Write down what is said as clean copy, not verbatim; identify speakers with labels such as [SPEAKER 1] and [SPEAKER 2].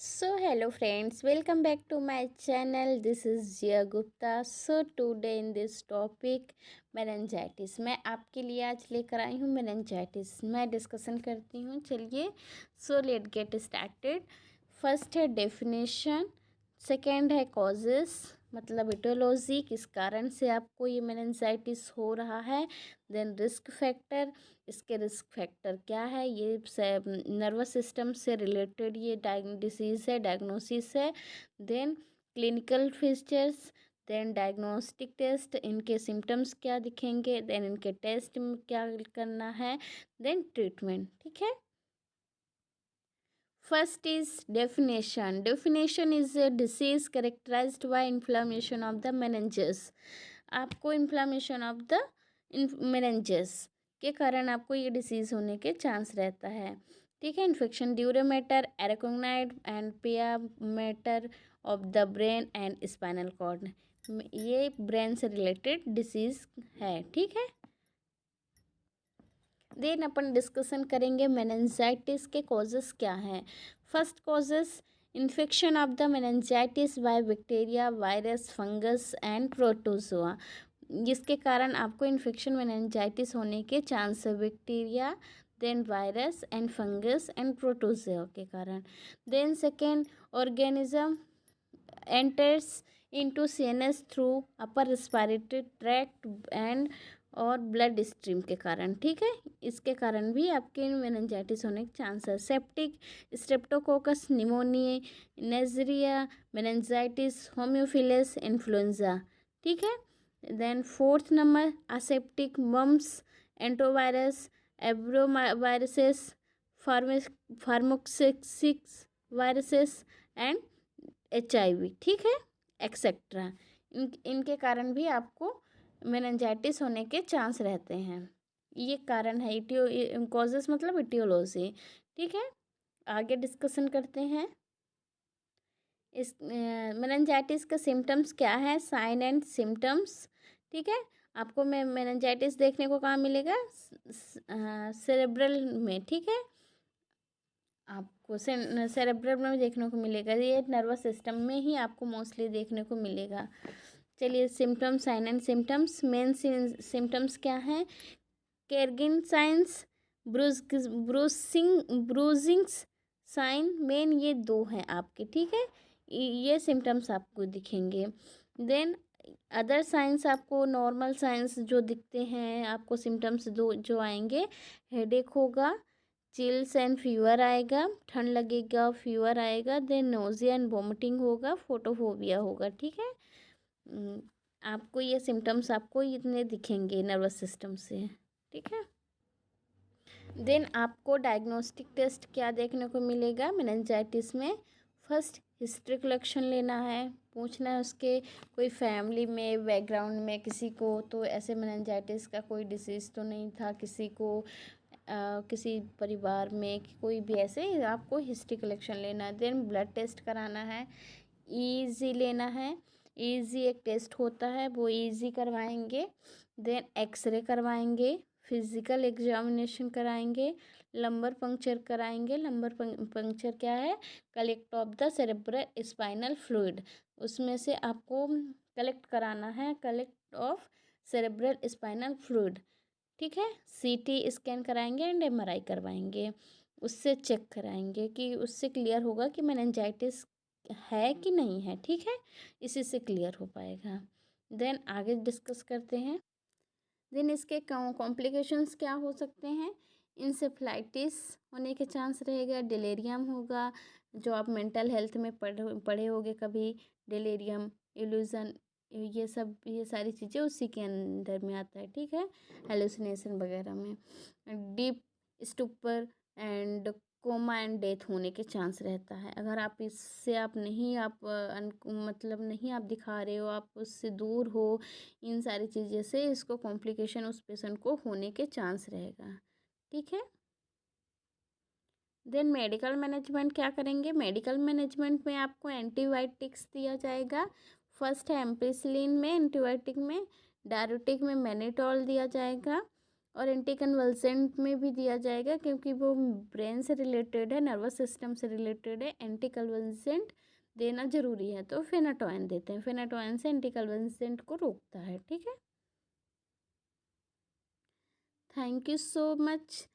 [SPEAKER 1] So hello friends, welcome back to my channel. This is Jia Gupta. So today in this topic meningitis, मैं आपके लिए आज लेकर आई हूँ meningitis. मैं डिस्कशन करती हूँ. चलिए, so let's get started. First है डेफिनेशन, सेकेंड है कॉजेस मतलब इटियोलॉजी, किस कारण से आपको ये मेनिंजाइटिस हो रहा है. देन रिस्क फैक्टर, इसके रिस्क फैक्टर क्या है, ये नर्वस सिस्टम से रिलेटेड ये डिसीज़ है, डायग्नोसिस है. Then clinical features, then diagnostic test, इनके सिम्टम्स क्या दिखेंगे, देन इनके टेस्ट में क्या करना है, देन ट्रीटमेंट. ठीक है. First is definition. Definition is a disease characterized by inflammation of the meninges. आपको inflammation of the meninges के कारण आपको ये डिसीज़ होने के चांस रहता है. ठीक है. Infection dura mater, arachnoid and pia mater of the brain and spinal cord. ये ब्रेन से रिलेटेड डिसीज़ है. ठीक है. देन अपन डिस्कशन करेंगे मेनिंजाइटिस के कॉजेस क्या हैं. First causes, infection of the meningitis by bacteria, virus, fungus and protozoa. जिसके कारण आपको इन्फेक्शन मेनिंजाइटिस होने के चांस है. Bacteria, then virus and fungus and protozoa के कारण. Then second, organism enters into CNS through upper respiratory tract and और blood stream के कारण. ठीक है. इसके कारण भी आपके मेनिंजाइटिस होने के चांस है. Septic, streptococcus pneumonia, Neisseria, meningitis, haemophilus, influenza. ठीक है. Then fourth number, aseptic, mumps, enterovirus, arboviruses, फार्मोक्सिक्स वायरसेस एंड HIV. ठीक है, एक्सेट्रा. इनके कारण भी आपको मेनिंजाइटिस होने के चांस रहते हैं. ये कारण है. कॉजेस मतलब इटियोलॉजी. ठीक है. आगे डिस्कशन करते हैं. इस मेनिंजाइटिस का सिम्टम्स क्या है, साइन एंड सिम्टम्स. ठीक है. आपको मेनिंजाइटिस देखने को कहाँ मिलेगा, सेरेब्रल में. ठीक है. आपको सेरेब्रल में देखने को मिलेगा. ये नर्वस सिस्टम में ही आपको मोस्टली देखने को मिलेगा. चलिए, symptoms, sign and symptoms. Main symptoms क्या हैं, Kernig's signs, Brudzinski's sign. Main ये दो हैं आपके. ठीक है. ये सिम्टम्स आपको दिखेंगे. देन अदर साइंस, आपको नॉर्मल साइंस जो दिखते हैं आपको सिम्टम्स दो जो आएंगे, हेडेक होगा, चिल्स एंड फीवर आएगा, ठंड लगेगा, फीवर आएगा, देन नोजिया एंड वोमिटिंग होगा, फोटोफोबिया होगा. ठीक है. आपको ये सिम्टम्स आपको इतने दिखेंगे नर्वस सिस्टम से. ठीक है. देन आपको डायग्नोस्टिक टेस्ट क्या देखने को मिलेगा मेनिंजाइटिस में. फर्स्ट, हिस्ट्री कलेक्शन लेना है, पूछना है उसके कोई फैमिली में, बैकग्राउंड में किसी को तो ऐसे मेनिंजाइटिस का कोई डिसीज़ तो नहीं था किसी को, किसी परिवार में कोई भी ऐसे. आपको हिस्ट्री कलेक्शन लेना है. देन ब्लड टेस्ट कराना है, EEG लेना है. EEG एक टेस्ट होता है, वो EEG करवाएंगे. देन एक्सरे करवाएंगे, फिजिकल एग्जामिनेशन कराएंगे, लंबर पंक्चर कराएंगे. लंबर पंक्चर क्या है, collect of the cerebral spinal fluid. उसमें से आपको कलेक्ट कराना है, collect of cerebral spinal fluid. ठीक है. CT स्कैन कराएंगे एंड MRI करवाएंगे. उससे चेक कराएंगे कि उससे क्लियर होगा कि मेनिंजाइटिस है कि नहीं है. ठीक है. इसी से क्लियर हो पाएगा. देन आगे डिस्कस करते हैं. देन इसके कॉम्प्लिकेशंस क्या हो सकते हैं, इंसेफ्लाइटिस होने के चांस रहेगा, डिलेरियम होगा, जो आप मेंटल हेल्थ में पढ़े होगे कभी, डिलेरियम, इल्यूजन, ये सारी चीज़ें उसी के अंदर में आता है. ठीक है. हेलुसिनेशन वगैरह में. Deep stupor and coma and death होने के चांस रहता है. अगर आप इससे आप नहीं आप मतलब नहीं आप दिखा रहे हो, आप उससे दूर हो, इन सारी चीज़ें से इसको कॉम्प्लिकेशन उस पेशेंट को होने के चांस रहेगा. ठीक है. देन मेडिकल मैनेजमेंट क्या करेंगे, मेडिकल मैनेजमेंट में आपको एंटीबायोटिक्स दिया जाएगा. फर्स्ट है एम्पिसिलिन में एंटीबायोटिक में, डायरेटिक में मैनिटोल दिया जाएगा. और एंटी कन्वल्सेंट में भी दिया जाएगा क्योंकि वो ब्रेन से रिलेटेड है, नर्वस सिस्टम से रिलेटेड है। एंटी कन्वल्सेंट देना ज़रूरी है तो फेनाटोइन देते हैं। फेनाटोइन से एंटी कन्वल्सेंट को रोकता है। ठीक है, थैंक यू सो मच।